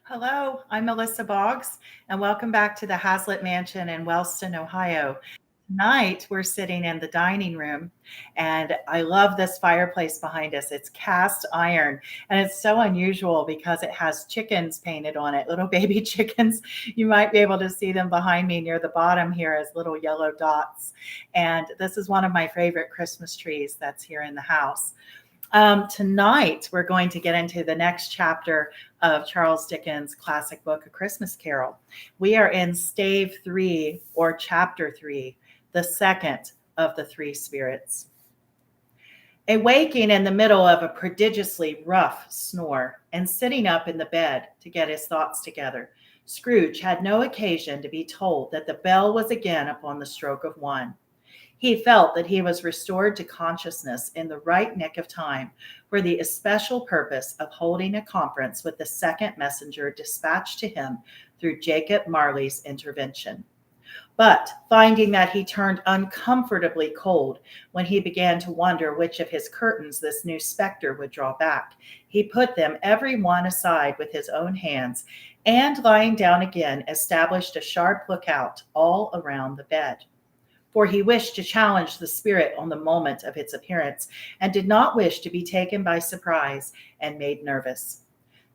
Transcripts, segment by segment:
Hello, I'm Melissa Boggs, and welcome back to the Haslett Mansion in Wellston, Ohio. Tonight, we're sitting in the dining room, and I love this fireplace behind us. It's cast iron, and it's so unusual because it has chickens painted on it, little baby chickens. You might be able to see them behind me near the bottom here as little yellow dots. And this is one of my favorite Christmas trees that's here in the house. Tonight, we're going to get into the next chapter of Charles Dickens' classic book, A Christmas Carol. We are in stave 3 or chapter 3, the second of the three spirits. Awaking in the middle of a prodigiously rough snore and sitting up in the bed to get his thoughts together, Scrooge had no occasion to be told that the bell was again upon the stroke of 1. He felt that he was restored to consciousness in the right nick of time for the especial purpose of holding a conference with the second messenger dispatched to him through Jacob Marley's intervention. But finding that he turned uncomfortably cold when he began to wonder which of his curtains this new specter would draw back, he put them every one aside with his own hands, and lying down again, established a sharp lookout all around the bed. For he wished to challenge the spirit on the moment of its appearance, and did not wish to be taken by surprise and made nervous.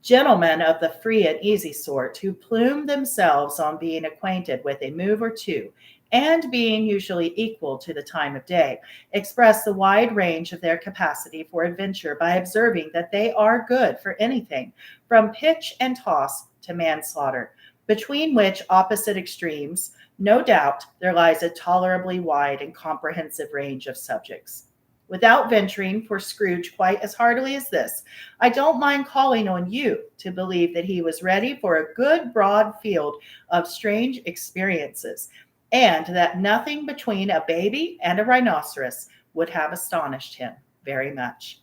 Gentlemen of the free and easy sort, who plume themselves on being acquainted with a move or two, and being usually equal to the time of day, express the wide range of their capacity for adventure by observing that they are good for anything, from pitch and toss to manslaughter, between which opposite extremes, no doubt, there lies a tolerably wide and comprehensive range of subjects. Without venturing for Scrooge quite as heartily as this, I don't mind calling on you to believe that he was ready for a good broad field of strange experiences, and that nothing between a baby and a rhinoceros would have astonished him very much.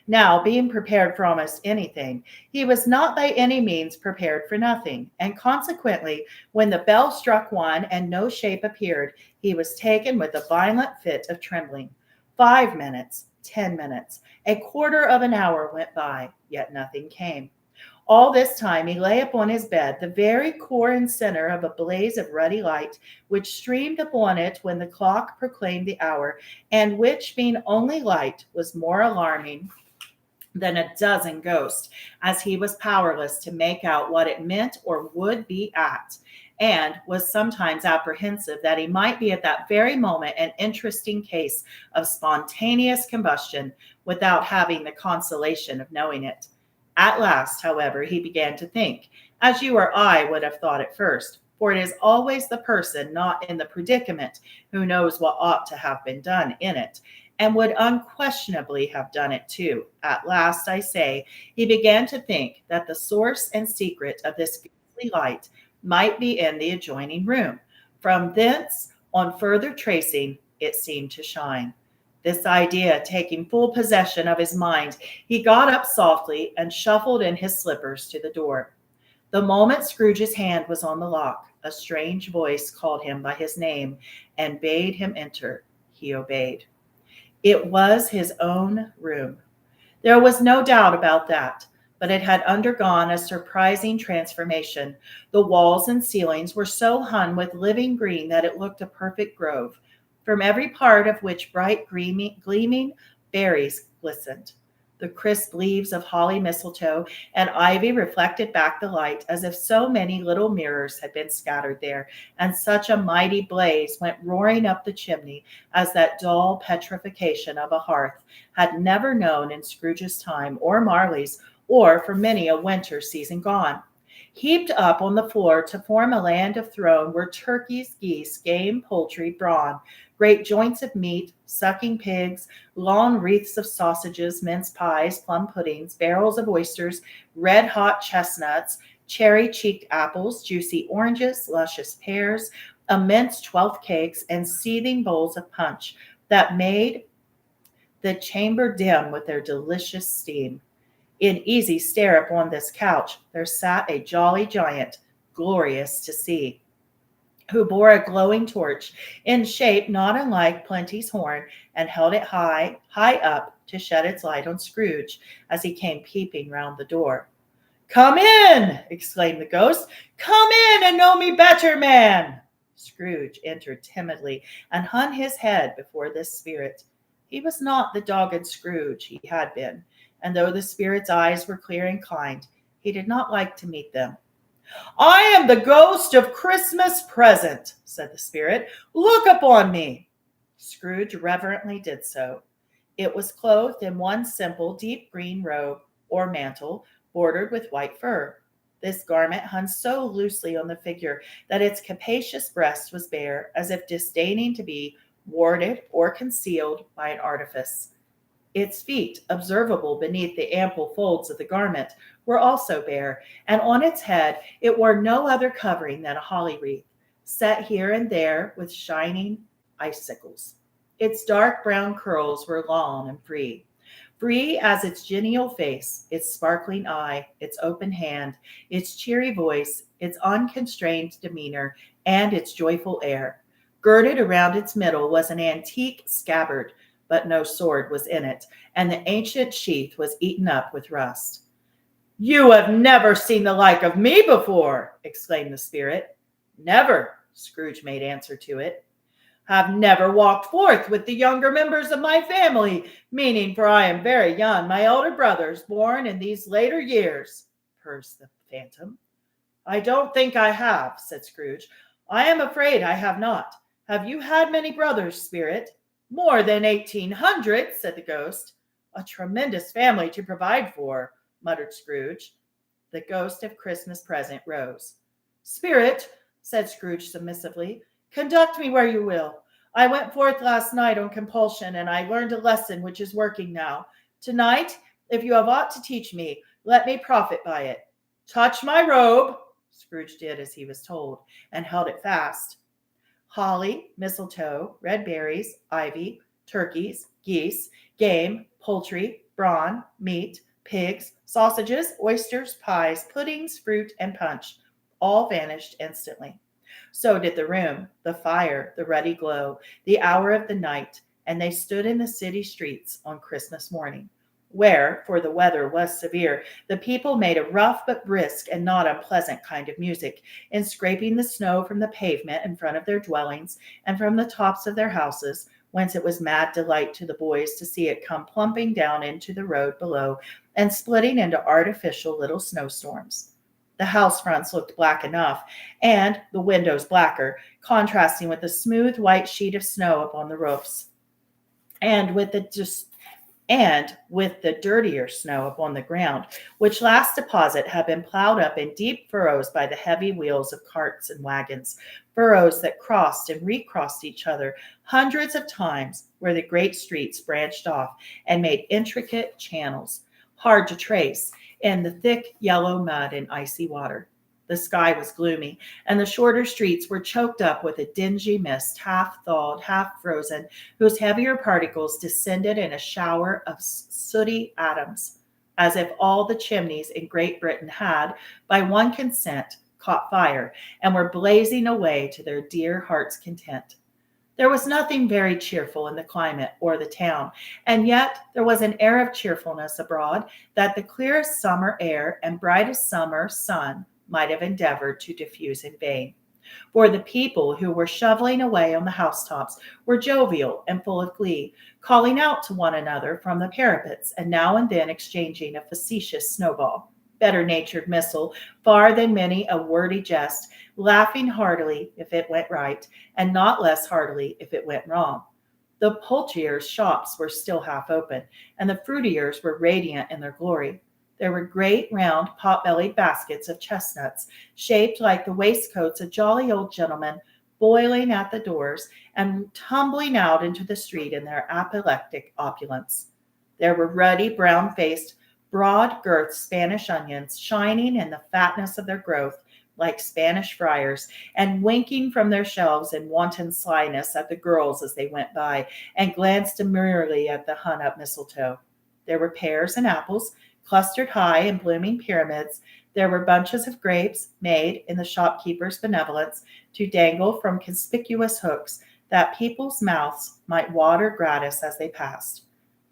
Now, being prepared for almost anything, he was not by any means prepared for nothing, and consequently, when the bell struck 1 and no shape appeared, he was taken with a violent fit of trembling. 5 minutes, 10 minutes, a quarter of an hour went by, yet nothing came. All this time he lay upon his bed, the very core and center of a blaze of ruddy light, which streamed upon it when the clock proclaimed the hour, and which, being only light, was more alarming than a dozen ghosts, as he was powerless to make out what it meant or would be at, and was sometimes apprehensive that he might be at that very moment an interesting case of spontaneous combustion without having the consolation of knowing it. At last, however, he began to think, as you or I would have thought at first, for it is always the person not in the predicament who knows what ought to have been done in it, and would unquestionably have done it too. At last, I say, he began to think that the source and secret of this ghostly light might be in the adjoining room. From thence, on further tracing, it seemed to shine. This idea taking full possession of his mind, he got up softly and shuffled in his slippers to the door. The moment Scrooge's hand was on the lock, a strange voice called him by his name and bade him enter. He obeyed. It was his own room. There was no doubt about that, but it had undergone a surprising transformation. The walls and ceilings were so hung with living green that it looked a perfect grove, from every part of which bright gleaming berries glistened. The crisp leaves of holly, mistletoe, and ivy reflected back the light as if so many little mirrors had been scattered there, and such a mighty blaze went roaring up the chimney as that dull petrification of a hearth had never known in Scrooge's time or Marley's, or for many a winter season gone. Heaped up on the floor to form a land of throne were turkeys, geese, game, poultry, brawn, great joints of meat, sucking pigs, long wreaths of sausages, mince pies, plum puddings, barrels of oysters, red-hot chestnuts, cherry-cheeked apples, juicy oranges, luscious pears, immense twelfth cakes, and seething bowls of punch that made the chamber dim with their delicious steam. In easy stare upon this couch there sat a jolly giant, glorious to see, who bore a glowing torch, in shape not unlike Plenty's horn, and held it high, high up to shed its light on Scrooge as he came peeping round the door. "Come in!" exclaimed the ghost. "Come in and know me better, man!" Scrooge entered timidly and hung his head before this spirit. He was not the dogged Scrooge he had been, and though the spirit's eyes were clear and kind, he did not like to meet them. "I am the ghost of Christmas present," said the spirit. "Look upon me." Scrooge reverently did so. It was clothed in one simple deep green robe or mantle bordered with white fur. This garment hung so loosely on the figure that its capacious breast was bare, as if disdaining to be warded or concealed by an artifice. Its feet, observable beneath the ample folds of the garment, were also bare, and on its head it wore no other covering than a holly wreath, set here and there with shining icicles. Its dark brown curls were long and free as its genial face, its sparkling eye, its open hand, its cheery voice, its unconstrained demeanor, and its joyful air. Girded around its middle was an antique scabbard, but no sword was in it, and the ancient sheath was eaten up with rust. "You have never seen the like of me before!" exclaimed the spirit. "Never," Scrooge made answer to it. "Have never walked forth with the younger members of my family, meaning, for I am very young, my elder brothers, born in these later years," pursed the phantom. "I don't think I have," said Scrooge. "I am afraid I have not. Have you had many brothers, spirit?" "More than 1,800, said the ghost. "A tremendous family to provide for," muttered Scrooge. The ghost of Christmas present rose. "Spirit," said Scrooge submissively, "conduct me where you will. I went forth last night on compulsion, and I learned a lesson which is working now. Tonight, if you have aught to teach me, let me profit by it. Touch my robe." Scrooge did as he was told, and held it fast. Holly, mistletoe, red berries, ivy, turkeys, geese, game, poultry, brawn, meat, pigs, sausages, oysters, pies, puddings, fruit, and punch all vanished instantly. So did the room, the fire, the ruddy glow, the hour of the night, and they stood in the city streets on Christmas morning, where, for the weather was severe, the people made a rough but brisk and not unpleasant kind of music, in scraping the snow from the pavement in front of their dwellings and from the tops of their houses, whence it was mad delight to the boys to see it come plumping down into the road below and splitting into artificial little snowstorms. The house fronts looked black enough, and the windows blacker, contrasting with the smooth white sheet of snow upon the roofs, and with the dirtier snow upon the ground, which last deposit had been plowed up in deep furrows by the heavy wheels of carts and wagons, furrows that crossed and recrossed each other hundreds of times, where the great streets branched off and made intricate channels, hard to trace, in the thick yellow mud and icy water. The sky was gloomy, and the shorter streets were choked up with a dingy mist, half thawed, half frozen, whose heavier particles descended in a shower of sooty atoms, as if all the chimneys in Great Britain had, by one consent, caught fire, and were blazing away to their dear heart's content. There was nothing very cheerful in the climate or the town, and yet there was an air of cheerfulness abroad that the clearest summer air and brightest summer sun might have endeavored to diffuse in vain. For the people who were shoveling away on the housetops were jovial and full of glee, calling out to one another from the parapets, and now and then exchanging a facetious snowball, better-natured missile, far than many a wordy jest, laughing heartily if it went right, and not less heartily if it went wrong. The poulterers' shops were still half open, and the fruiterers were radiant in their glory. There were great, round, pot-bellied baskets of chestnuts, shaped like the waistcoats of jolly old gentlemen, boiling at the doors and tumbling out into the street in their apoplectic opulence. There were ruddy, brown-faced, broad-girthed Spanish onions, shining in the fatness of their growth, like Spanish friars, and winking from their shelves in wanton slyness at the girls as they went by, and glanced demurely at the hung-up mistletoe. There were pears and apples, clustered high in blooming pyramids. There were bunches of grapes, made, in the shopkeeper's benevolence, to dangle from conspicuous hooks, that people's mouths might water gratis as they passed.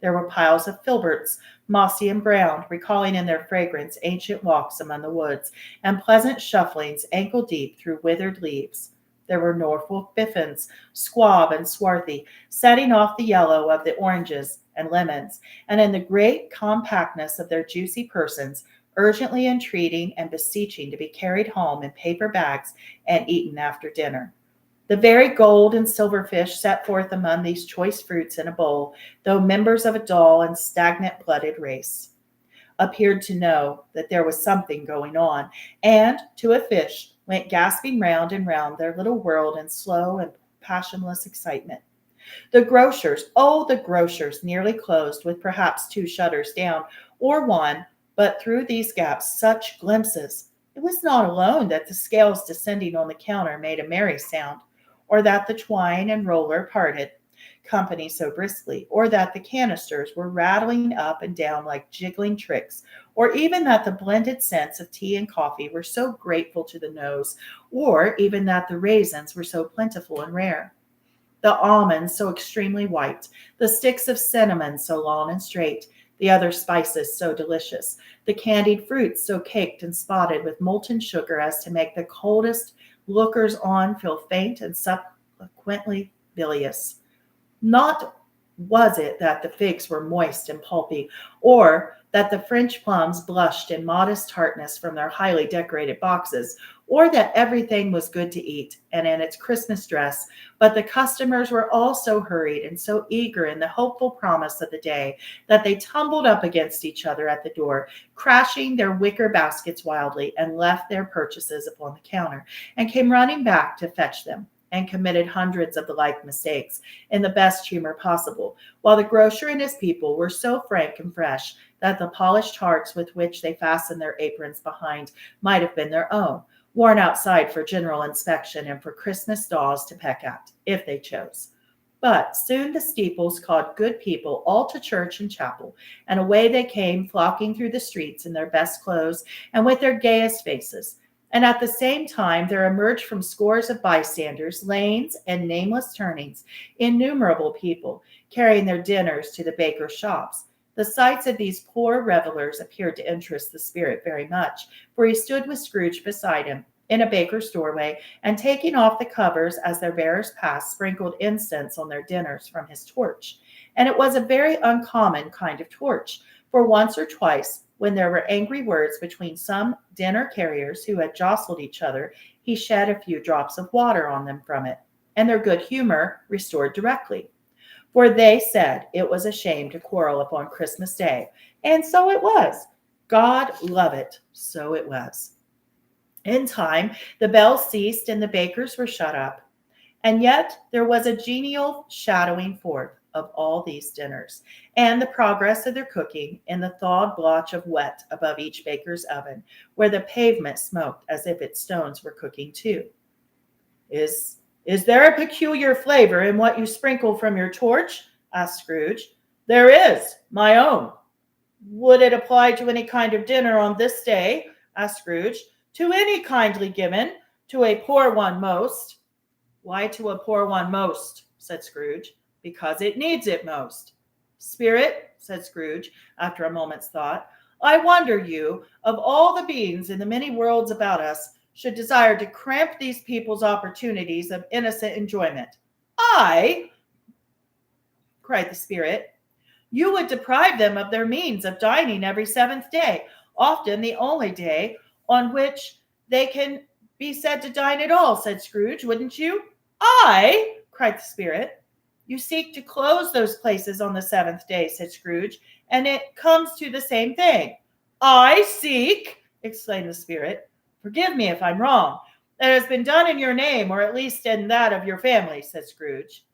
There were piles of filberts, mossy and brown, recalling in their fragrance ancient walks among the woods, and pleasant shufflings ankle deep through withered leaves. There were Norfolk biffins, squab and swarthy, setting off the yellow of the oranges and lemons, and in the great compactness of their juicy persons, urgently entreating and beseeching to be carried home in paper bags and eaten after dinner. The very gold and silver fish set forth among these choice fruits in a bowl, though members of a dull and stagnant blooded race, appeared to know that there was something going on, and, to a fish, went gasping round and round their little world in slow and passionless excitement. The grocers, oh, the grocers, nearly closed with perhaps two shutters down, or one, but through these gaps such glimpses. It was not alone that the scales descending on the counter made a merry sound, or that the twine and roller parted company so briskly, or that the canisters were rattling up and down like jiggling tricks, or even that the blended scents of tea and coffee were so grateful to the nose, or even that the raisins were so plentiful and rare, the almonds so extremely white, the sticks of cinnamon so long and straight, the other spices so delicious, the candied fruits so caked and spotted with molten sugar as to make the coldest lookers on feel faint and subsequently bilious. Not was it that the figs were moist and pulpy, or that the French plums blushed in modest tartness from their highly decorated boxes, or that everything was good to eat and in its Christmas dress, but the customers were all so hurried and so eager in the hopeful promise of the day that they tumbled up against each other at the door, crashing their wicker baskets wildly, and left their purchases upon the counter, and came running back to fetch them, and committed hundreds of the like mistakes in the best humor possible, while the grocer and his people were so frank and fresh that the polished hearts with which they fastened their aprons behind might have been their own, worn outside for general inspection and for Christmas dolls to peck at, if they chose. But soon the steeples called good people all to church and chapel, and away they came, flocking through the streets in their best clothes and with their gayest faces. And at the same time there emerged from scores of bystanders, lanes, and nameless turnings, innumerable people, carrying their dinners to the bakers' shops. The sights of these poor revelers appeared to interest the spirit very much, for he stood with Scrooge beside him in a baker's doorway, and taking off the covers as their bearers passed, sprinkled incense on their dinners from his torch. And it was a very uncommon kind of torch, for once or twice, when there were angry words between some dinner carriers who had jostled each other, he shed a few drops of water on them from it, and their good humor restored directly. For they said it was a shame to quarrel upon Christmas Day, and so it was. God love it, so it was. In time, the bells ceased and the bakers were shut up. And yet there was a genial shadowing forth of all these dinners, and the progress of their cooking in the thawed blotch of wet above each baker's oven, where the pavement smoked as if its stones were cooking too. Is there a peculiar flavor in what you sprinkle from your torch? Asked Scrooge. There is, my own. Would it apply to any kind of dinner on this day? Asked Scrooge. To any kindly given, to a poor one most. Why to a poor one most? Said Scrooge. Because it needs it most. Spirit, said Scrooge, after a moment's thought, I wonder you, of all the beings in the many worlds about us, should desire to cramp these people's opportunities of innocent enjoyment. I, cried the spirit, you would deprive them of their means of dining every seventh day, often the only day on which they can be said to dine at all, said Scrooge, wouldn't you? I, cried the spirit. You seek to close those places on the seventh day, said Scrooge, and it comes to the same thing. I seek, exclaimed the spirit. Forgive me if I'm wrong. That has been done in your name, or at least in that of your family, said Scrooge.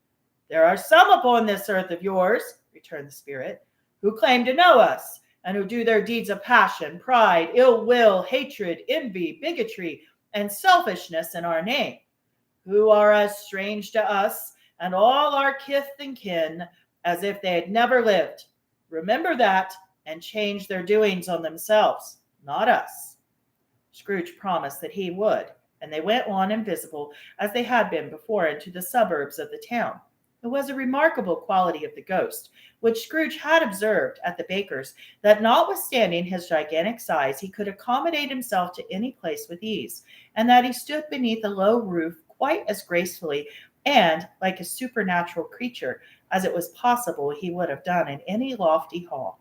There are some upon this earth of yours, returned the spirit, who claim to know us, and who do their deeds of passion, pride, ill will, hatred, envy, bigotry, and selfishness in our name, who are as strange to us and all our kith and kin as if they had never lived. Remember that, and change their doings on themselves, not us. Scrooge promised that he would, and they went on invisible as they had been before into the suburbs of the town. It was a remarkable quality of the ghost, which Scrooge had observed at the baker's, that notwithstanding his gigantic size, he could accommodate himself to any place with ease, and that he stood beneath a low roof quite as gracefully and like a supernatural creature as it was possible he would have done in any lofty hall.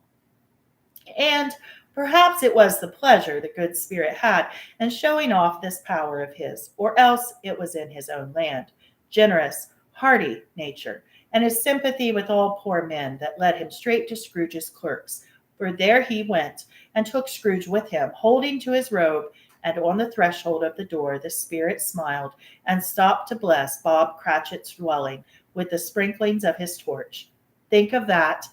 And perhaps it was the pleasure the good spirit had in showing off this power of his, or else it was in his own land, generous, hearty nature, and his sympathy with all poor men that led him straight to Scrooge's clerks. For there he went, and took Scrooge with him, holding to his robe, and on the threshold of the door the spirit smiled, and stopped to bless Bob Cratchit's dwelling with the sprinklings of his torch. Think of that.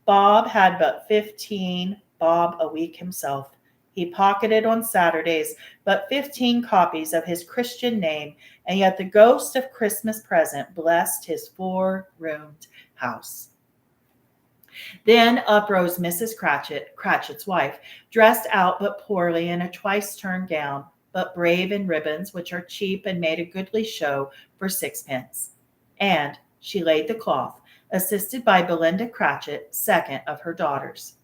Bob had but 15 bob a week himself. He pocketed on Saturdays but 15 copies of his Christian name, and yet the ghost of Christmas present blessed his 4-roomed house. Then up rose Mrs. Cratchit, Cratchit's wife, dressed out but poorly in a twice-turned gown, but brave in ribbons, which are cheap and made a goodly show for sixpence. And she laid the cloth, assisted by Belinda Cratchit, second of her daughters,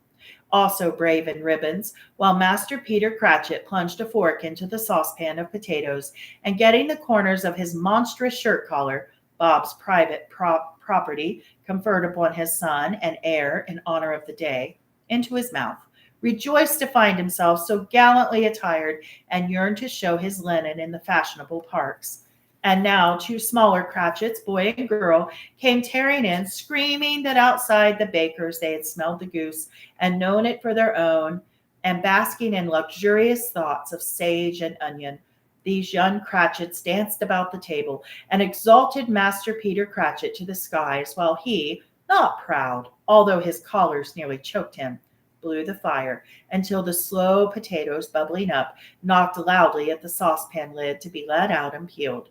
also brave in ribbons, while Master Peter Cratchit plunged a fork into the saucepan of potatoes, and getting the corners of his monstrous shirt collar, Bob's private property, conferred upon his son and heir in honor of the day, into his mouth, rejoiced to find himself so gallantly attired, and yearned to show his linen in the fashionable parks. And now 2 smaller Cratchits, boy and girl, came tearing in, screaming that outside the baker's they had smelled the goose and known it for their own, and basking in luxurious thoughts of sage and onion. These young Cratchits danced about the table and exalted Master Peter Cratchit to the skies, while he, not proud, although his collars nearly choked him, blew the fire until the slow potatoes, bubbling up, knocked loudly at the saucepan lid to be let out and peeled.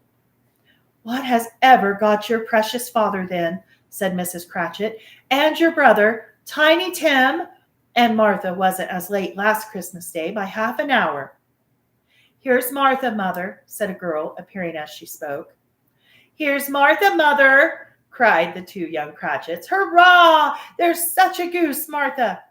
"What has ever got your precious father, then?" said Mrs. Cratchit, "and your brother, Tiny Tim? And Martha wasn't as late last Christmas Day by half an hour." "Here's Martha, mother," said a girl, appearing as she spoke. "Here's Martha, mother," cried the 2 young Cratchits. "Hurrah! There's such a goose, Martha."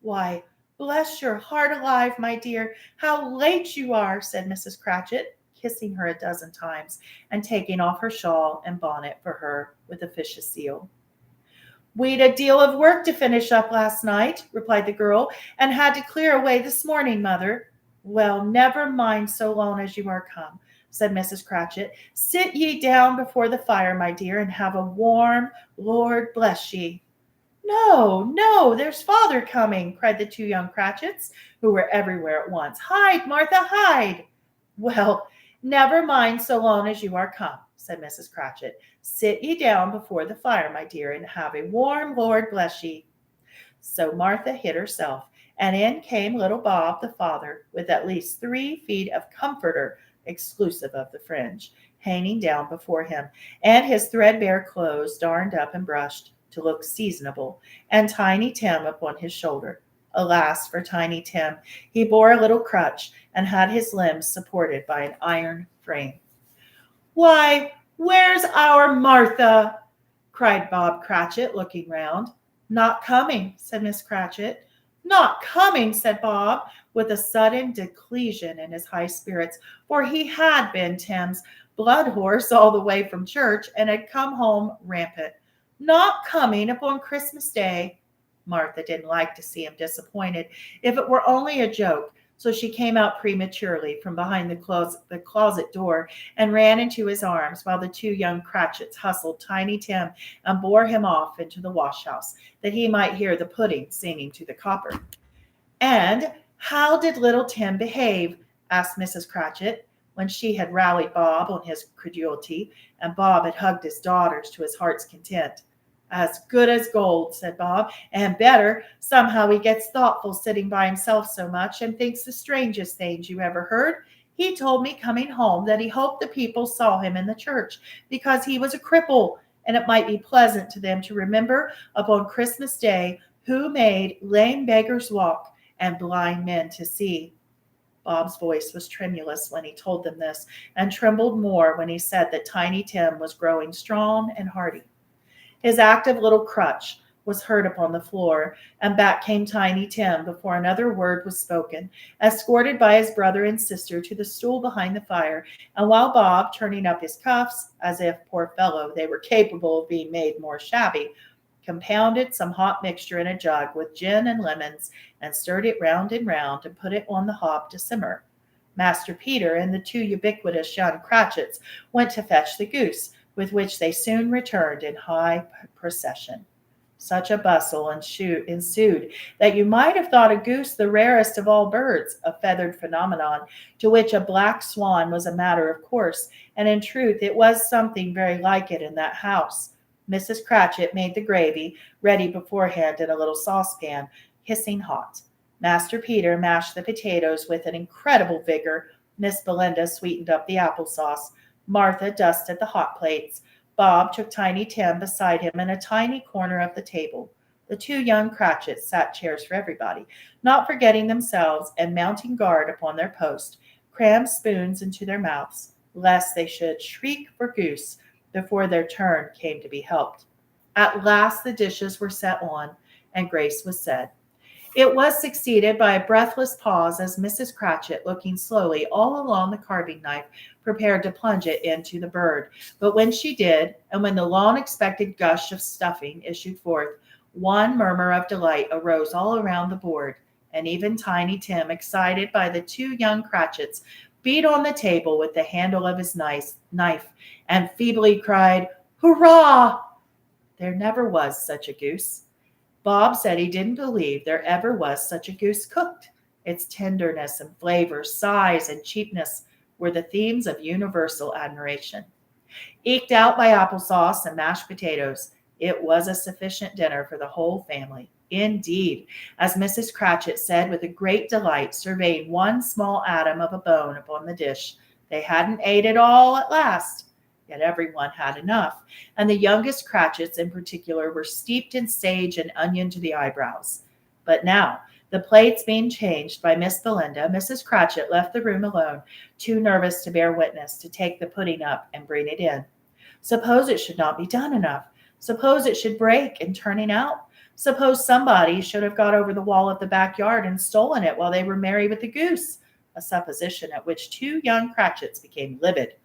"Why, bless your heart alive, my dear, how late you are," said Mrs. Cratchit, kissing her a dozen times, and taking off her shawl and bonnet for her with officious zeal. "We'd a deal of work to finish up last night," replied the girl, "and had to clear away this morning, mother." "Well, never mind so long as you are come," said Mrs. Cratchit. "Sit ye down before the fire, my dear, and have a warm, Lord bless ye." "No, no, there's father coming," cried the 2 young Cratchits, who were everywhere at once. "Hide, Martha, hide." "Well, never mind so long as you are come," said Mrs. Cratchit. "Sit ye down before the fire, my dear, and have a warm, Lord bless ye." So Martha hid herself, and in came little Bob the father, with at least 3 feet of comforter, exclusive of the fringe, hanging down before him, and his threadbare clothes darned up and brushed to look seasonable, and Tiny Tim upon his shoulder. Alas for Tiny Tim! He bore a little crutch, and had his limbs supported by an iron frame. "Why, where's our Martha?" cried Bob Cratchit, looking round. "Not coming," said Miss Cratchit. "Not coming," said Bob, with a sudden declension in his high spirits, for he had been Tim's blood horse all the way from church, and had come home rampant. "Not coming upon Christmas Day." Martha didn't like to see him disappointed, if it were only a joke, so she came out prematurely from behind the closet door and ran into his arms, while the 2 young Cratchits hustled Tiny Tim and bore him off into the wash-house, that he might hear the pudding singing to the copper. "And how did little Tim behave?" asked Mrs. Cratchit, when she had rallied Bob on his credulity, and Bob had hugged his daughters to his heart's content. "As good as gold," said Bob, "and better. Somehow he gets thoughtful sitting by himself so much, and thinks the strangest things you ever heard. He told me coming home that he hoped the people saw him in the church, because he was a cripple, and it might be pleasant to them to remember upon Christmas Day who made lame beggars walk and blind men to see." Bob's voice was tremulous when he told them this, and trembled more when he said that Tiny Tim was growing strong and hearty. His active little crutch was heard upon the floor, and back came Tiny Tim before another word was spoken, escorted by his brother and sister to the stool behind the fire, and while Bob, turning up his cuffs, as if, poor fellow, they were capable of being made more shabby, compounded some hot mixture in a jug with gin and lemons, and stirred it round and round, and put it on the hob to simmer. Master Peter and the two ubiquitous young Cratchits went to fetch the goose, with which they soon returned in high procession. Such a bustle ensued that you might have thought a goose the rarest of all birds, a feathered phenomenon, to which a black swan was a matter of course, and in truth it was something very like it in that house. Mrs. Cratchit made the gravy, ready beforehand in a little saucepan, hissing hot. Master Peter mashed the potatoes with an incredible vigor. Miss Belinda sweetened up the apple sauce. Martha dusted the hot plates. Bob took Tiny Tim beside him in a tiny corner of the table. The two young Cratchits sat chairs for everybody, not forgetting themselves, and mounting guard upon their post, crammed spoons into their mouths, lest they should shriek for goose before their turn came to be helped. At last the dishes were set on, and grace was said. It was succeeded by a breathless pause as Mrs. Cratchit, looking slowly all along the carving knife, prepared to plunge it into the bird. But when she did, and when the long-expected gush of stuffing issued forth, one murmur of delight arose all around the board, and even Tiny Tim, excited by the two young Cratchits, beat on the table with the handle of his knife and feebly cried, "Hurrah!" There never was such a goose. Bob said he didn't believe there ever was such a goose cooked. Its tenderness and flavor, size and cheapness were the themes of universal admiration. Eked out by applesauce and mashed potatoes, it was a sufficient dinner for the whole family. Indeed, as Mrs. Cratchit said with a great delight, surveying one small atom of a bone upon the dish, they hadn't ate it all at last. Yet everyone had enough, and the youngest Cratchits in particular were steeped in sage and onion to the eyebrows. But now, the plates being changed by Miss Belinda, Mrs. Cratchit left the room alone, too nervous to bear witness, to take the pudding up and bring it in. Suppose it should not be done enough? Suppose it should break in turning out? Suppose somebody should have got over the wall of the backyard and stolen it while they were merry with the goose? A supposition at which two young Cratchits became livid.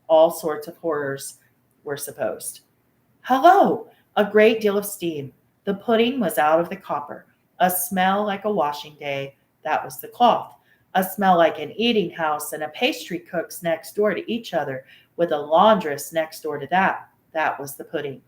All sorts of horrors were supposed. Hello! A great deal of steam. The pudding was out of the copper. A smell like a washing day. That was the cloth. A smell like an eating house and a pastry cook's next door to each other, with a laundress next door to that. That was the pudding.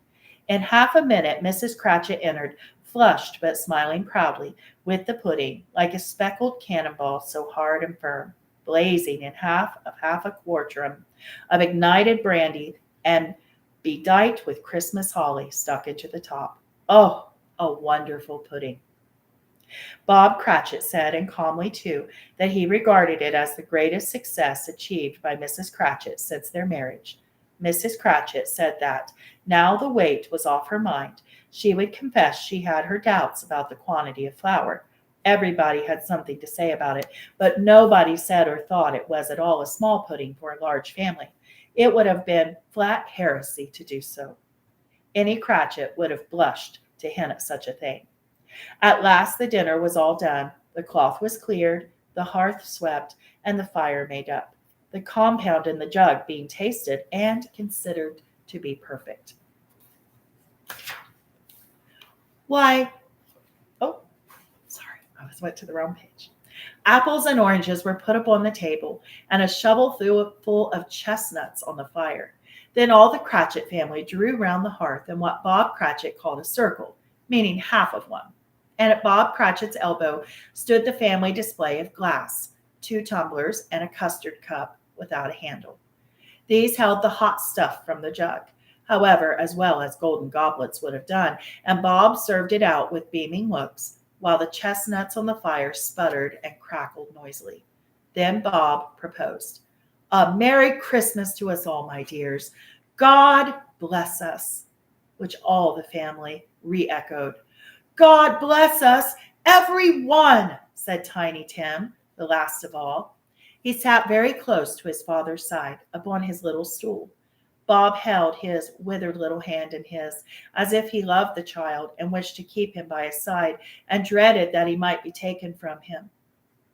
In half a minute, Mrs. Cratchit entered, flushed but smiling proudly, with the pudding, like a speckled cannonball, so hard and firm, blazing in half a quartern of ignited brandy, and bedight with Christmas holly stuck into the top. Oh, a wonderful pudding. Bob Cratchit said, and calmly too, that he regarded it as the greatest success achieved by Mrs. Cratchit since their marriage. Mrs. Cratchit said that, now the weight was off her mind, she would confess she had her doubts about the quantity of flour. Everybody had something to say about it, but nobody said or thought it was at all a small pudding for a large family. It would have been flat heresy to do so. Any Cratchit would have blushed to hint at such a thing. At last the dinner was all done. The cloth was cleared, the hearth swept, and the fire made up, the compound in the jug being tasted and considered to be perfect. Why, I went to the wrong page. Apples and oranges were put upon the table, and a shovel full of chestnuts on the fire. Then all the Cratchit family drew round the hearth in what Bob Cratchit called a circle, meaning half of one. And at Bob Cratchit's elbow stood the family display of glass, 2 tumblers and a custard cup without a handle. These held the hot stuff from the jug, however, as well as golden goblets would have done, and Bob served it out with beaming looks, while the chestnuts on the fire sputtered and crackled noisily. Then Bob proposed, "A Merry Christmas to us all, my dears. God bless us," which all the family re-echoed. "God bless us, every one," said Tiny Tim, the last of all. He sat very close to his father's side, upon his little stool. Bob held his withered little hand in his, as if he loved the child and wished to keep him by his side, and dreaded that he might be taken from him.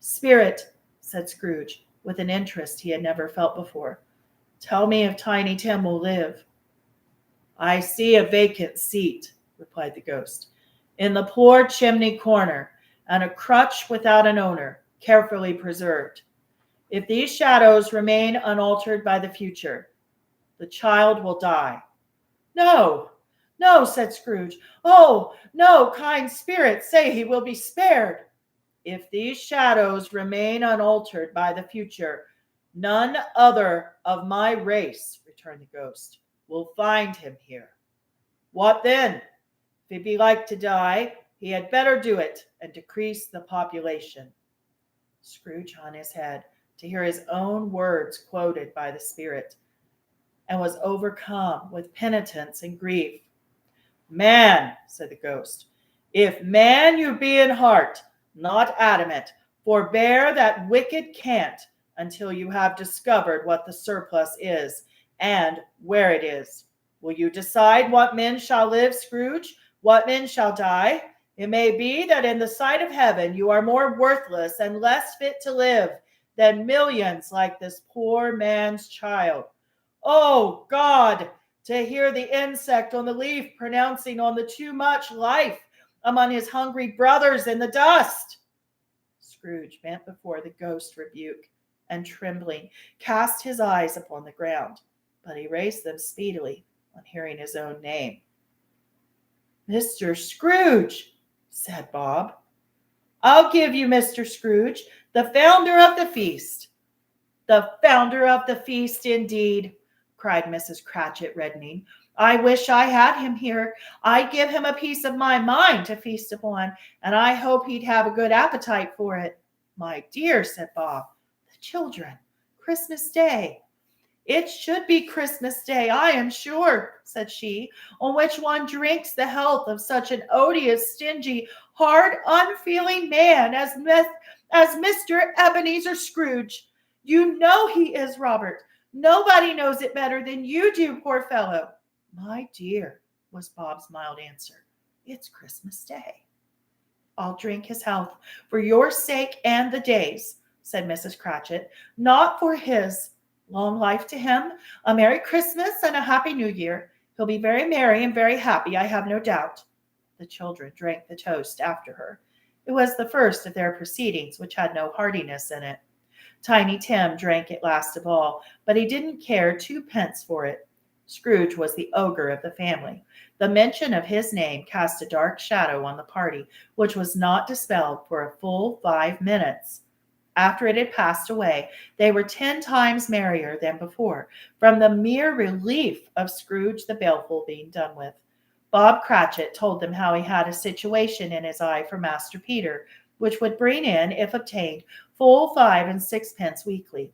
"Spirit," said Scrooge, with an interest he had never felt before, "tell me if Tiny Tim will live." "I see a vacant seat," replied the ghost, "in the poor chimney corner, and a crutch without an owner, carefully preserved. If these shadows remain unaltered by the future, the child will die." "No, no," said Scrooge. "Oh, no, kind spirit, say he will be spared." "If these shadows remain unaltered by the future, none other of my race," returned the ghost, "will find him here. What then? If he be like to die, he had better do it, and decrease the population." Scrooge hung his head to hear his own words quoted by the spirit, and was overcome with penitence and grief. "Man," said the ghost, "if man you be in heart, not adamant, forbear that wicked cant until you have discovered what the surplus is, and where it is. Will you decide what men shall live, Scrooge, what men shall die? It may be that in the sight of heaven you are more worthless and less fit to live than millions like this poor man's child. Oh, God, to hear the insect on the leaf pronouncing on the too much life among his hungry brothers in the dust." Scrooge bent before the ghost rebuke, and trembling cast his eyes upon the ground, but he raised them speedily on hearing his own name. "Mr. Scrooge," said Bob. "I'll give you Mr. Scrooge, the founder of the feast." "The founder of the feast, indeed," cried Mrs. Cratchit, reddening. "I wish I had him here. I'd give him a piece of my mind to feast upon, and I hope he'd have a good appetite for it." "My dear," said Bob, "the children! Christmas Day!" "It should be Christmas Day, I am sure," said she, "on which one drinks the health of such an odious, stingy, hard, unfeeling man as Mr. Ebenezer Scrooge. You know he is, Robert. Nobody knows it better than you do, poor fellow." "My dear," was Bob's mild answer, "it's Christmas Day." "I'll drink his health for your sake and the day's," said Mrs. Cratchit, "not for his. Long life to him, a Merry Christmas and a Happy New Year. He'll be very merry and very happy, I have no doubt." The children drank the toast after her. It was the first of their proceedings which had no heartiness in it. Tiny Tim drank it last of all, but he didn't care twopence for it. Scrooge was the ogre of the family. The mention of his name cast a dark shadow on the party, which was not dispelled for a full 5 minutes. After it had passed away, they were 10 times merrier than before, from the mere relief of Scrooge the Baleful being done with. Bob Cratchit told them how he had a situation in his eye for Master Peter, which would bring in, if obtained, full 5 and 6 weekly.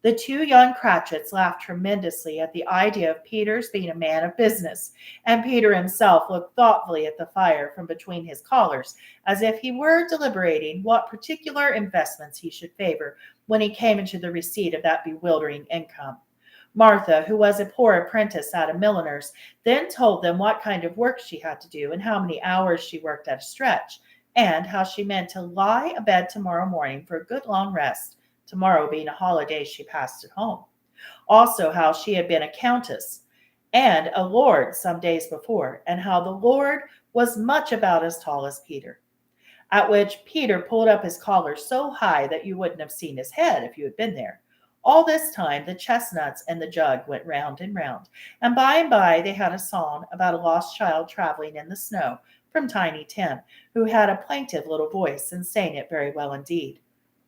The 2 young Cratchits laughed tremendously at the idea of Peter's being a man of business, and Peter himself looked thoughtfully at the fire from between his collars, as if he were deliberating what particular investments he should favor when he came into the receipt of that bewildering income. Martha, who was a poor apprentice at a milliner's, then told them what kind of work she had to do and how many hours she worked at a stretch, and how she meant to lie abed tomorrow morning for a good long rest, tomorrow being a holiday she passed at home. Also how she had been a countess and a lord some days before, and how the lord was much about as tall as Peter. At which Peter pulled up his collar so high that you wouldn't have seen his head if you had been there. All this time the chestnuts and the jug went round and round, and by they had a song about a lost child traveling in the snow from Tiny Tim, who had a plaintive little voice and sang it very well indeed.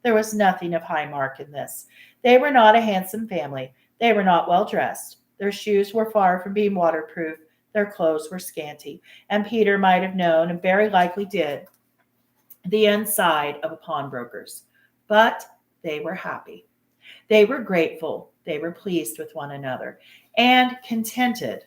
There was nothing of high mark in this. They were not a handsome family. They were not well dressed. Their shoes were far from being waterproof. Their clothes were scanty, and Peter might have known, and very likely did, the inside of a pawnbroker's. But they were happy. They were grateful. They were pleased with one another, and contented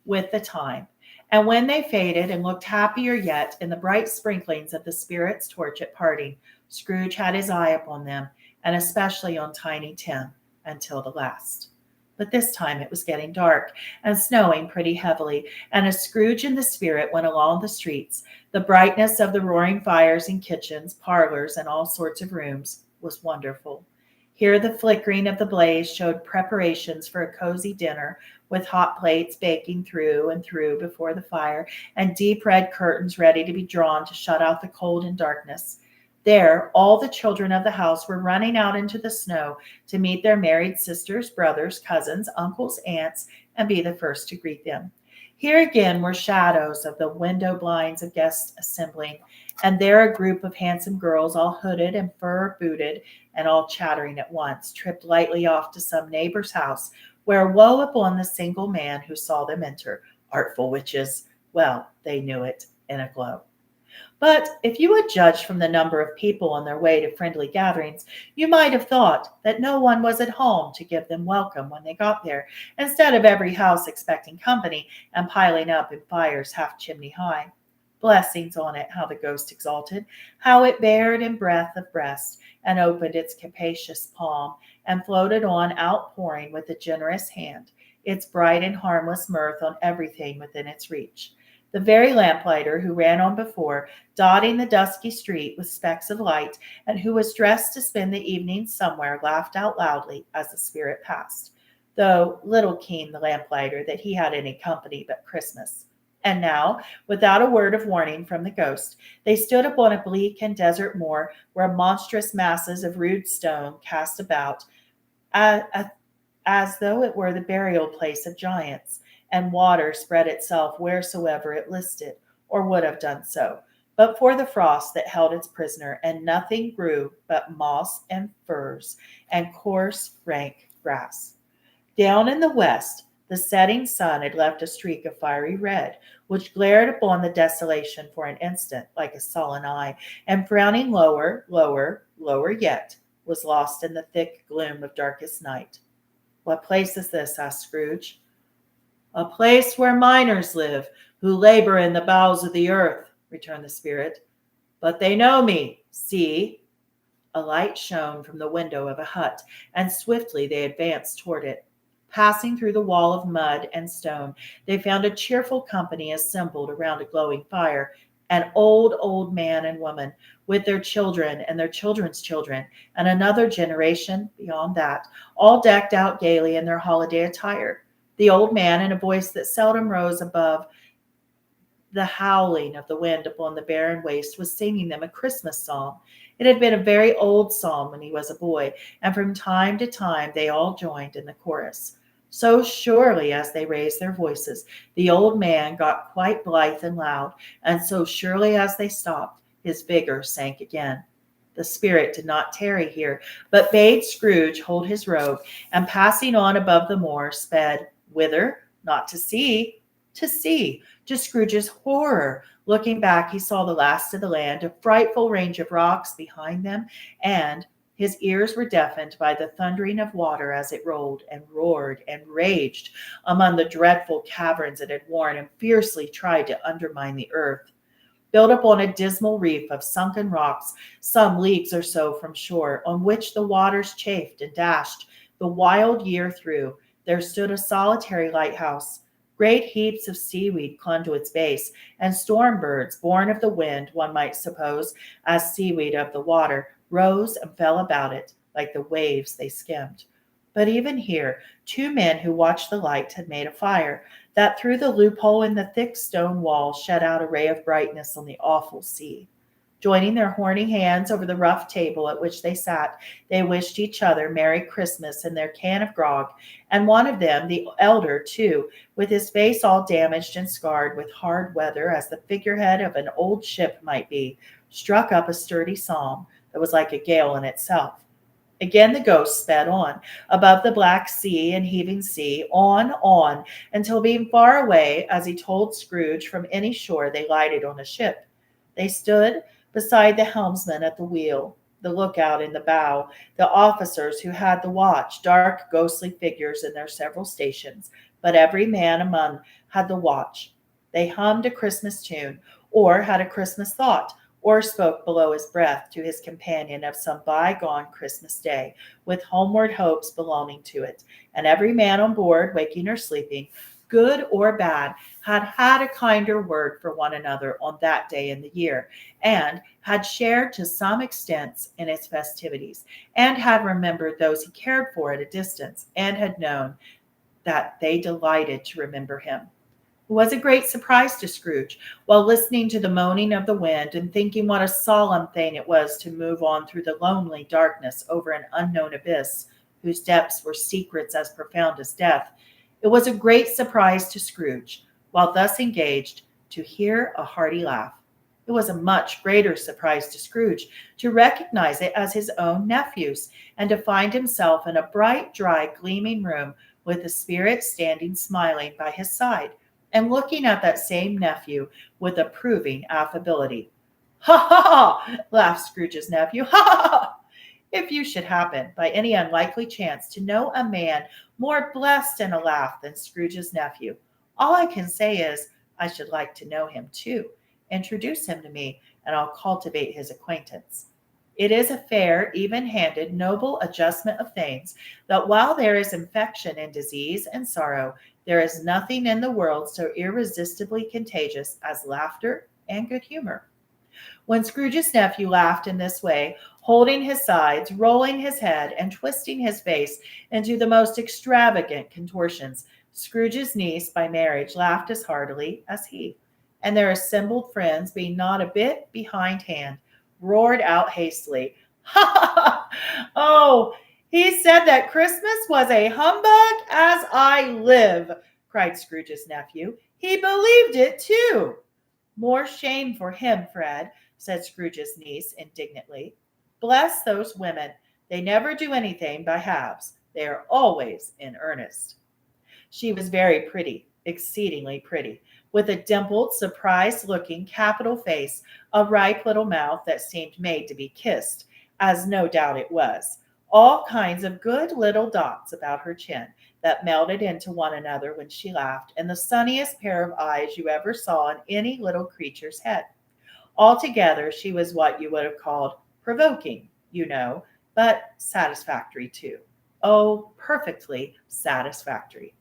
with the time. And when they faded and looked happier yet in the bright sprinklings of the spirit's torch at parting, Scrooge had his eye upon them, and especially on Tiny Tim, until the last. But this time it was getting dark and snowing pretty heavily, and as Scrooge and the spirit went along the streets, the brightness of the roaring fires in kitchens, parlors, and all sorts of rooms was wonderful. Here the flickering of the blaze showed preparations for a cozy dinner, with hot plates baking through and through before the fire, and deep red curtains ready to be drawn to shut out the cold and darkness. There, all the children of the house were running out into the snow to meet their married sisters, brothers, cousins, uncles, aunts, and be the first to greet them. Here again were shadows of the window blinds of guests assembling, and there a group of handsome girls, all hooded and fur booted, and all chattering at once, tripped lightly off to some neighbor's house, where woe upon the single man who saw them enter. Artful witches! Well, they knew it in a glow. But if you had judged from the number of people on their way to friendly gatherings, you might have thought that no one was at home to give them welcome when they got there, instead of every house expecting company and piling up in fires half chimney high. Blessings on it, how the ghost exulted, how it bared in breadth of breast, and opened its capacious palm, and floated on outpouring with a generous hand, its bright and harmless mirth on everything within its reach. The very lamplighter who ran on before, dotting the dusky street with specks of light, and who was dressed to spend the evening somewhere, laughed out loudly as the spirit passed, though little keen the lamplighter that he had any company but Christmas. And now, without a word of warning from the ghost, they stood upon a bleak and desert moor where monstrous masses of rude stone cast about as though it were the burial place of giants, and water spread itself wheresoever it listed, or would have done so, but for the frost that held its prisoner, and nothing grew but moss and furze and coarse, rank grass. Down in the west, the setting sun had left a streak of fiery red, which glared upon the desolation for an instant like a sullen eye, and frowning lower, lower, lower yet, was lost in the thick gloom of darkest night. "What place is this?" asked Scrooge. "A place where miners live, who labor in the bowels of the earth," returned the spirit. "But they know me. See!" A light shone from the window of a hut, and swiftly they advanced toward it. Passing through the wall of mud and stone, they found a cheerful company assembled around a glowing fire, an old man and woman, with their children and their children's children, and another generation beyond that, all decked out gaily in their holiday attire. The old man, in a voice that seldom rose above the howling of the wind upon the barren waste, was singing them a Christmas song. It had been a very old song when he was a boy, and from time to time they all joined in the chorus. So surely as they raised their voices, the old man got quite blithe and loud, and so surely as they stopped, his vigor sank again. The spirit did not tarry here, but bade Scrooge hold his robe, and passing on above the moor, sped whither? Not to see. To see. To Scrooge's horror, looking back, he saw the last of the land, a frightful range of rocks behind them, and his ears were deafened by the thundering of water as it rolled and roared and raged among the dreadful caverns it had worn and fiercely tried to undermine the earth. Built upon a dismal reef of sunken rocks, some leagues or so from shore, on which the waters chafed and dashed the wild year through, there stood a solitary lighthouse. Great heaps of seaweed clung to its base, and storm birds, born of the wind, one might suppose, as seaweed of the water, rose and fell about it like the waves they skimmed. But even here, two men who watched the light had made a fire, that through the loophole in the thick stone wall shed out a ray of brightness on the awful sea. Joining their horny hands over the rough table at which they sat, they wished each other Merry Christmas in their can of grog, and one of them, the elder too, with his face all damaged and scarred with hard weather as the figurehead of an old ship might be, struck up a sturdy psalm that was like a gale in itself. Again the ghost sped on, above the black sea and heaving sea, on, until being far away, as he told Scrooge, from any shore, they lighted on a ship. They stood beside the helmsman at the wheel, the lookout in the bow, the officers who had the watch, dark ghostly figures in their several stations, but every man among had the watch. They hummed a Christmas tune, or had a Christmas thought, or spoke below his breath to his companion of some bygone Christmas day, with homeward hopes belonging to it. And every man on board, waking or sleeping, good or bad, had had a kinder word for one another on that day in the year, and had shared to some extent in its festivities, and had remembered those he cared for at a distance, and had known that they delighted to remember him. It was a great surprise to Scrooge, while listening to the moaning of the wind and thinking what a solemn thing it was to move on through the lonely darkness over an unknown abyss, whose depths were secrets as profound as death. It was a great surprise to Scrooge, while thus engaged, to hear a hearty laugh. It was a much greater surprise to Scrooge to recognize it as his own nephew's, and to find himself in a bright, dry, gleaming room with the Spirit standing smiling by his side, and looking at that same nephew with approving affability. "Ha, ha, ha!" laughed Scrooge's nephew. "Ha, ha, ha! If you should happen, by any unlikely chance, to know a man more blessed in a laugh than Scrooge's nephew, all I can say is, I should like to know him too. Introduce him to me, and I'll cultivate his acquaintance. It is a fair, even-handed, noble adjustment of things, that while there is infection and disease and sorrow, there is nothing in the world so irresistibly contagious as laughter and good humor." When Scrooge's nephew laughed in this way, holding his sides, rolling his head, and twisting his face into the most extravagant contortions, Scrooge's niece by marriage laughed as heartily as he, and their assembled friends, being not a bit behindhand, roared out hastily, "Ha, ha, ha! Oh, he said that Christmas was a humbug, as I live!" cried Scrooge's nephew. "He believed it too." "More shame for him, Fred," said Scrooge's niece indignantly. "Bless those women. They never do anything by halves. They are always in earnest." She was very pretty, exceedingly pretty, with a dimpled, surprised-looking, capital face, a ripe little mouth that seemed made to be kissed, as no doubt it was, all kinds of good little dots about her chin that melted into one another when she laughed, and the sunniest pair of eyes you ever saw in any little creature's head. Altogether, she was what you would have called provoking, you know, but satisfactory too. Oh, perfectly satisfactory.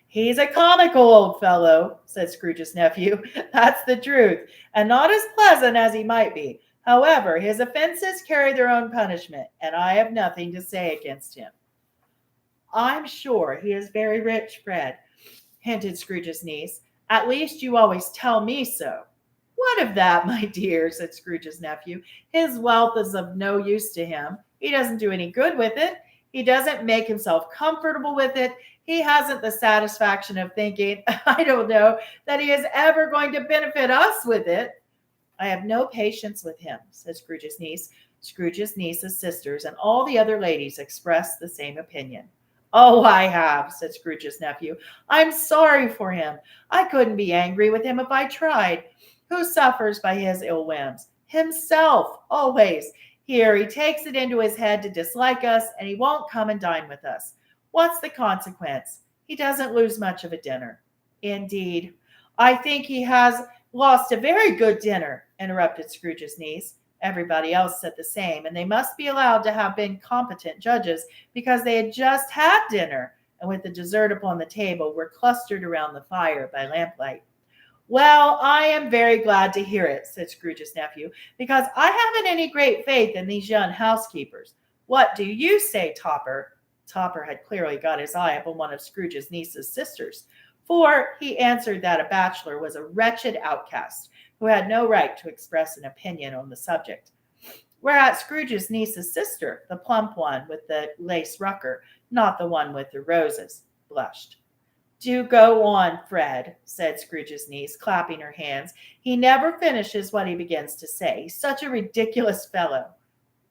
"He's a comical old fellow," said Scrooge's nephew. "That's the truth, and not as pleasant as he might be. However, his offenses carry their own punishment, and I have nothing to say against him." "I'm sure he is very rich, Fred," hinted Scrooge's niece. "At least you always tell me so." "What of that, my dear?" said Scrooge's nephew. "His wealth is of no use to him. He doesn't do any good with it. He doesn't make himself comfortable with it. He hasn't the satisfaction of thinking, I don't know, that he is ever going to benefit us with it." "I have no patience with him," said Scrooge's niece. Scrooge's niece's sisters and all the other ladies expressed the same opinion. "Oh, I have," said Scrooge's nephew. "I'm sorry for him. I couldn't be angry with him if I tried. Who suffers by his ill whims? Himself, always. Here, he takes it into his head to dislike us, and he won't come and dine with us. What's the consequence? He doesn't lose much of a dinner." "Indeed, I think he has lost a very good dinner," interrupted Scrooge's niece. Everybody else said the same, and they must be allowed to have been competent judges, because they had just had dinner, and with the dessert upon the table were clustered around the fire by lamplight. "Well, I am very glad to hear it," said Scrooge's nephew, "because I haven't any great faith in these young housekeepers. What do you say, Topper?" Topper had clearly got his eye upon one of Scrooge's niece's sisters, for he answered that a bachelor was a wretched outcast who had no right to express an opinion on the subject. Whereat Scrooge's niece's sister, the plump one with the lace rucker, not the one with the roses, blushed. "Do go on, Fred," said Scrooge's niece, clapping her hands. "He never finishes what he begins to say. He's such a ridiculous fellow."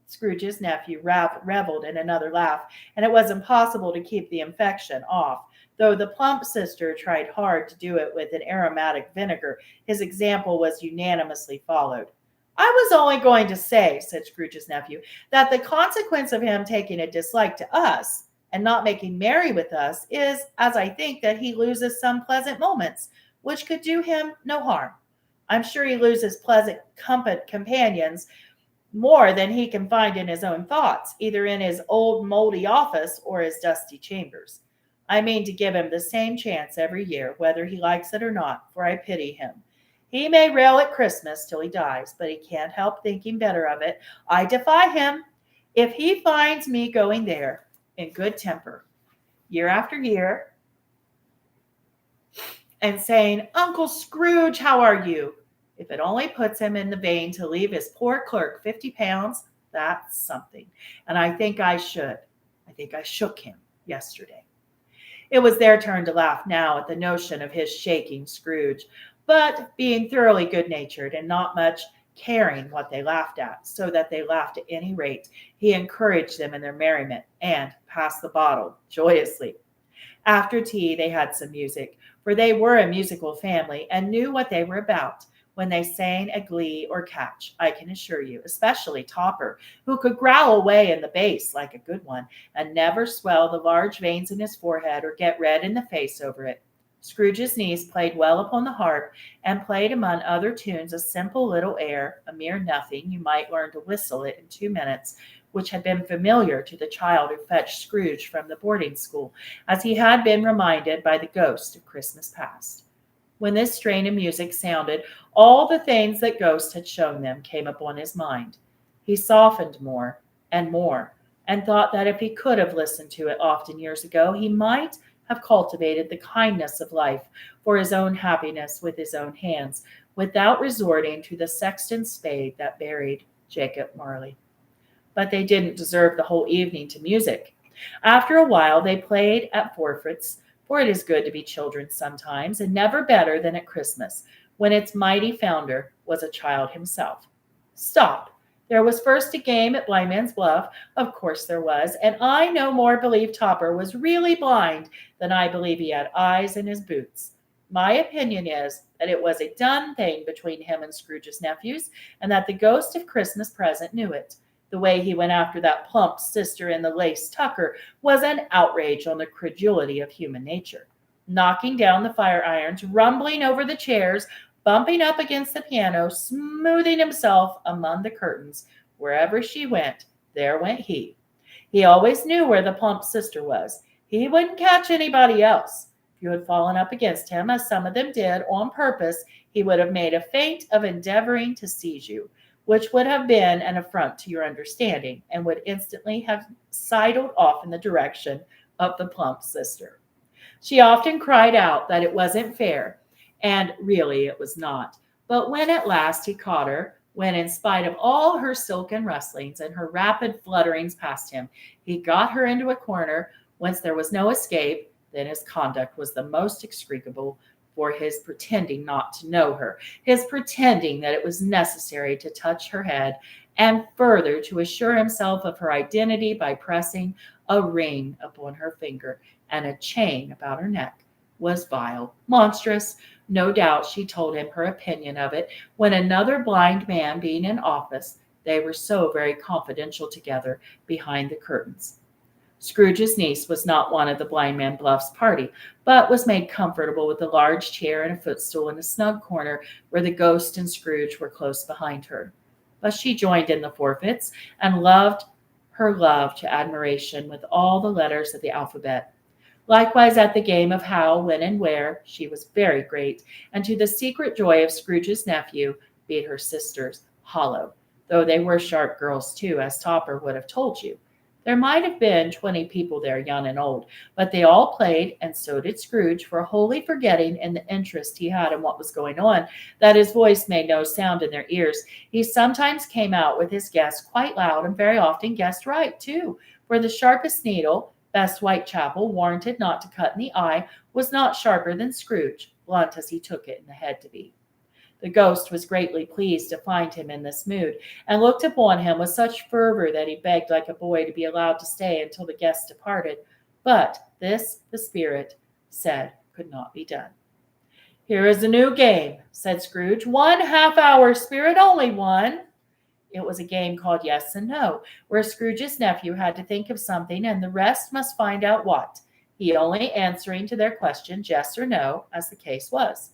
Scrooge's nephew reveled in another laugh, and it was impossible to keep the infection off. Though the plump sister tried hard to do it with an aromatic vinegar, his example was unanimously followed. "I was only going to say," said Scrooge's nephew, "that the consequence of him taking a dislike to us and not making merry with us is, as I think, that he loses some pleasant moments, which could do him no harm. I'm sure he loses pleasant companions more than he can find in his own thoughts, either in his old moldy office or his dusty chambers. I mean to give him the same chance every year, whether he likes it or not, for I pity him. He may rail at Christmas till he dies, but he can't help thinking better of it. I defy him. If he finds me going there in good temper, year after year, and saying, Uncle Scrooge, how are you? If it only puts him in the vein to leave his poor clerk 50 pounds, that's something. And I think I should. I think I shook him yesterday. It was their turn to laugh now at the notion of his shaking Scrooge, but being thoroughly good-natured and not much caring what they laughed at, so that they laughed at any rate, he encouraged them in their merriment and passed the bottle joyously. After tea, they had some music, for they were a musical family and knew what they were about when they sang a glee or catch, I can assure you, especially Topper, who could growl away in the bass like a good one and never swell the large veins in his forehead or get red in the face over it. Scrooge's niece played well upon the harp and played among other tunes a simple little air, a mere nothing, you might learn to whistle it in 2 minutes, which had been familiar to the child who fetched Scrooge from the boarding school, as he had been reminded by the ghost of Christmas past. When this strain of music sounded, all the things that Ghost had shown them came upon his mind. He softened more, and thought that if he could have listened to it often years ago, he might have cultivated the kindness of life for his own happiness with his own hands, without resorting to the sexton's spade that buried Jacob Marley. But they didn't deserve the whole evening to music. After a while, they played at forfeits, for it is good to be children sometimes, and never better than at Christmas, when its mighty founder was a child himself. Stop! There was first a game at Blindman's Bluff. Of course there was, and I no more believe Topper was really blind than I believe he had eyes in his boots. My opinion is that it was a done thing between him and Scrooge's nephews, and that the ghost of Christmas present knew it. The way he went after that plump sister in the lace tucker was an outrage on the credulity of human nature. Knocking down the fire irons, rumbling over the chairs, bumping up against the piano, smoothing himself among the curtains. Wherever she went, there went he. He always knew where the plump sister was. He wouldn't catch anybody else. If you had fallen up against him, as some of them did, on purpose, he would have made a feint of endeavoring to seize you, which would have been an affront to your understanding, and would instantly have sidled off in the direction of the plump sister. She often cried out that it wasn't fair, and really it was not. But when at last he caught her, when in spite of all her silken rustlings and her rapid flutterings past him, he got her into a corner whence there was no escape, then his conduct was the most execrable, for his pretending not to know her, his pretending that it was necessary to touch her head, and further to assure himself of her identity by pressing a ring upon her finger and a chain about her neck, was vile, monstrous. No doubt she told him her opinion of it when another blind man being in office, they were so very confidential together behind the curtains. Scrooge's niece was not one of the Blindman Bluff's party, but was made comfortable with a large chair and a footstool in a snug corner where the ghost and Scrooge were close behind her. But she joined in the forfeits and loved her love to admiration with all the letters of the alphabet. Likewise at the game of how, when, and where, she was very great, and to the secret joy of Scrooge's nephew, beat her sisters hollow, though they were sharp girls too, as Topper would have told you. There might have been 20 people there, young and old, but they all played, and so did Scrooge, for wholly forgetting in the interest he had in what was going on, that his voice made no sound in their ears. He sometimes came out with his guess quite loud, and very often guessed right, too, for the sharpest needle, best Whitechapel, warranted not to cut in the eye, was not sharper than Scrooge, blunt as he took it in the head to be. The ghost was greatly pleased to find him in this mood, and looked upon him with such fervor that he begged like a boy to be allowed to stay until the guests departed. But this, the spirit said, could not be done. "Here is a new game," said Scrooge. "1 half-hour, spirit, only one." It was a game called Yes and No, where Scrooge's nephew had to think of something, and the rest must find out what, he only answering to their questions yes or no, as the case was.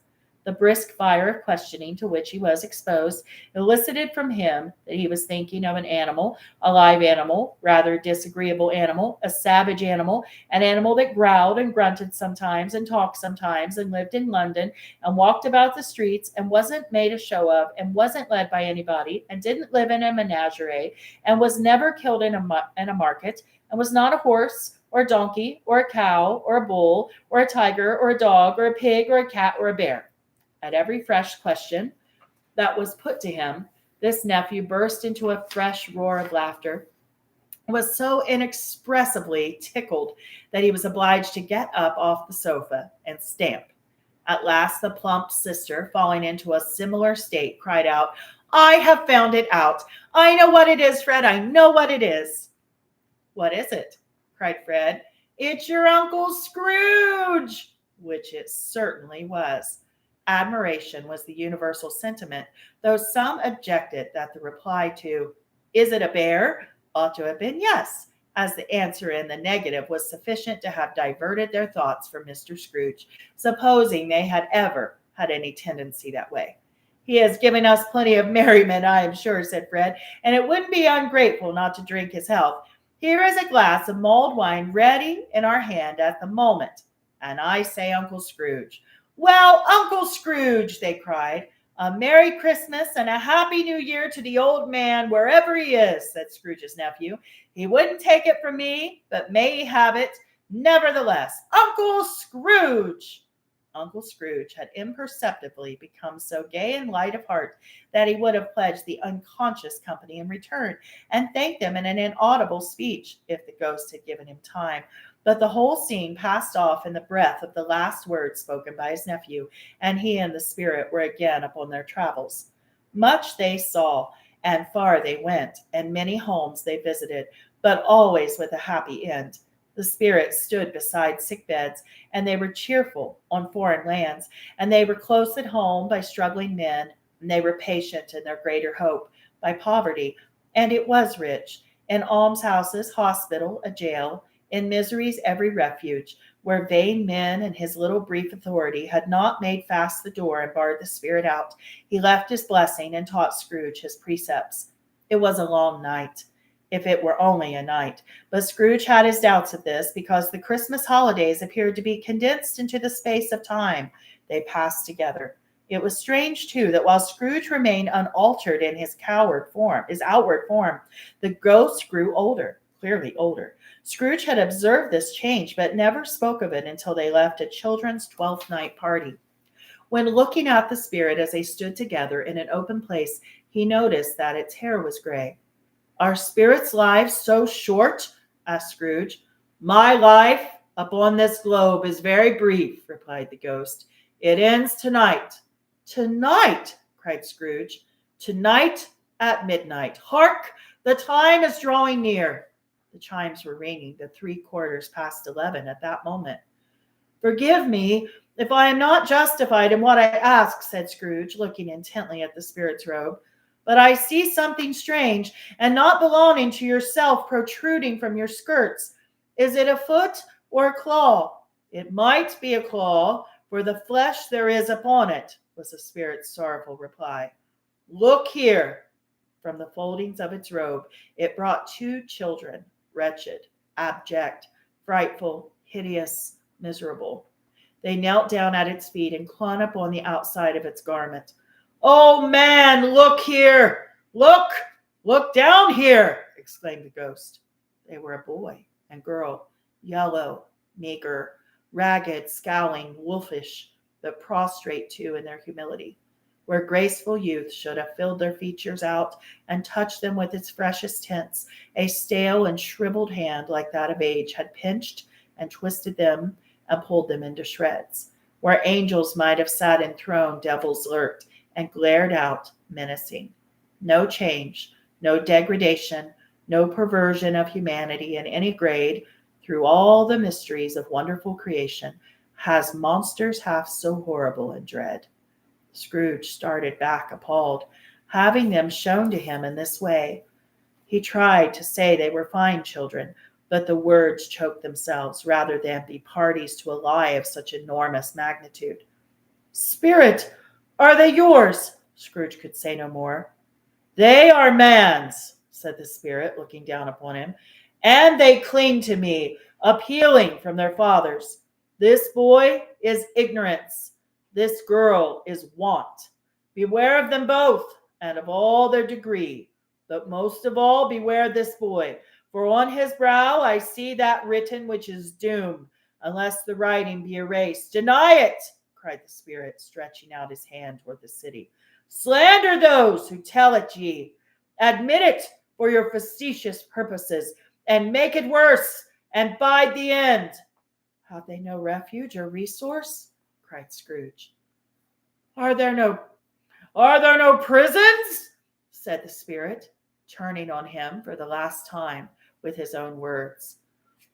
The brisk fire of questioning to which he was exposed elicited from him that he was thinking of an animal, a live animal, rather disagreeable animal, a savage animal, an animal that growled and grunted sometimes and talked sometimes and lived in London and walked about the streets and wasn't made a show of and wasn't led by anybody and didn't live in a menagerie and was never killed in a market and was not a horse or a donkey or a cow or a bull or a tiger or a dog or a pig or a cat or a bear. At every fresh question that was put to him, this nephew burst into a fresh roar of laughter, was so inexpressibly tickled that he was obliged to get up off the sofa and stamp. At last the plump sister, falling into a similar state, cried out, "I have found it out. I know what it is, Fred. I know what it is." "What is it?" cried Fred. "It's your Uncle Scrooge," which it certainly was. Admiration was the universal sentiment, though some objected that the reply to, "Is it a bear?" ought to have been yes, as the answer in the negative was sufficient to have diverted their thoughts from Mr. Scrooge, supposing they had ever had any tendency that way. "He has given us plenty of merriment, I am sure," said Fred, "and it wouldn't be ungrateful not to drink his health. Here is a glass of mulled wine ready in our hand at the moment, and I say Uncle Scrooge." "Well, Uncle Scrooge," they cried. "A Merry Christmas and a Happy New Year to the old man wherever he is," said Scrooge's nephew. "He wouldn't take it from me, but may he have it nevertheless. Uncle Scrooge!" Uncle Scrooge had imperceptibly become so gay and light of heart that he would have pledged the unconscious company in return and thanked them in an inaudible speech if the ghost had given him time. But the whole scene passed off in the breath of the last words spoken by his nephew, and he and the spirit were again upon their travels. Much they saw, and far they went, and many homes they visited, but always with a happy end. The spirits stood beside sick beds, and they were cheerful on foreign lands, and they were close at home by struggling men, and they were patient in their greater hope by poverty, and it was rich, in almshouses, hospital, a jail, in misery's every refuge, where vain men and his little brief authority had not made fast the door and barred the spirit out. He left his blessing and taught Scrooge his precepts. It was a long night, if it were only a night, but Scrooge had his doubts of this, because the Christmas holidays appeared to be condensed into the space of time they passed together. It was strange, too, that while Scrooge remained unaltered in his outward form, the ghost grew older, clearly older. Scrooge had observed this change, but never spoke of it until they left a children's 12th night party. When looking at the spirit as they stood together in an open place, he noticed that its hair was gray. "Are spirits' lives so short?" asked Scrooge. "My life upon this globe is very brief," replied the ghost. "It ends tonight." "Tonight!" cried Scrooge. "Tonight at midnight. Hark! The time is drawing near." The chimes were ringing the 11:15 at that moment. "Forgive me if I am not justified in what I ask," said Scrooge, looking intently at the spirit's robe, "but I see something strange and not belonging to yourself protruding from your skirts. Is it a foot or a claw?" "It might be a claw, for the flesh there is upon it," was the spirit's sorrowful reply. "Look here." From the foldings of its robe it brought 2 children, wretched, abject, frightful, hideous, miserable. They knelt down at its feet and clung upon the outside of its garment. "Oh, man, look here! Look down here!" exclaimed the ghost. They were a boy and girl, yellow, meager, ragged, scowling, wolfish, but prostrate too in their humility. Where graceful youth should have filled their features out and touched them with its freshest tints, a stale and shriveled hand like that of age had pinched and twisted them and pulled them into shreds. Where angels might have sat enthroned, devils lurked and glared out menacing. No change, no degradation, no perversion of humanity in any grade, through all the mysteries of wonderful creation, has monsters half so horrible and dread. Scrooge started back appalled, having them shown to him in this way. He tried to say they were fine children, but the words choked themselves rather than be parties to a lie of such enormous magnitude. Spirit, are they yours? Scrooge could say no more. They are man's, said the spirit, looking down upon him, and they cling to me, appealing from their fathers. This boy is ignorance. This girl is want. Beware of them both, and of all their degree. But most of all, beware this boy, for on his brow I see that written which is doom, unless the writing be erased. Deny it, cried the spirit, stretching out his hand toward the city. Slander those who tell it ye. Admit it for your facetious purposes, and make it worse, and bide the end. Have they no refuge or resource? Cried Scrooge. Are there no prisons? Said the spirit, turning on him for the last time with his own words.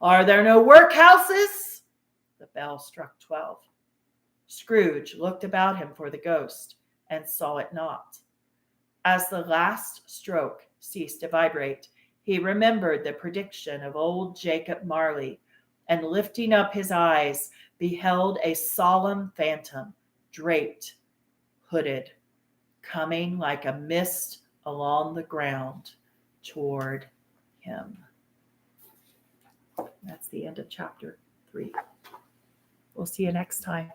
Are there no workhouses? The bell struck 12. Scrooge looked about him for the ghost and saw it not. As the last stroke ceased to vibrate, he remembered the prediction of old Jacob Marley, and lifting up his eyes, beheld a solemn phantom, draped, hooded, coming like a mist along the ground toward him. That's the end of chapter 3. We'll see you next time.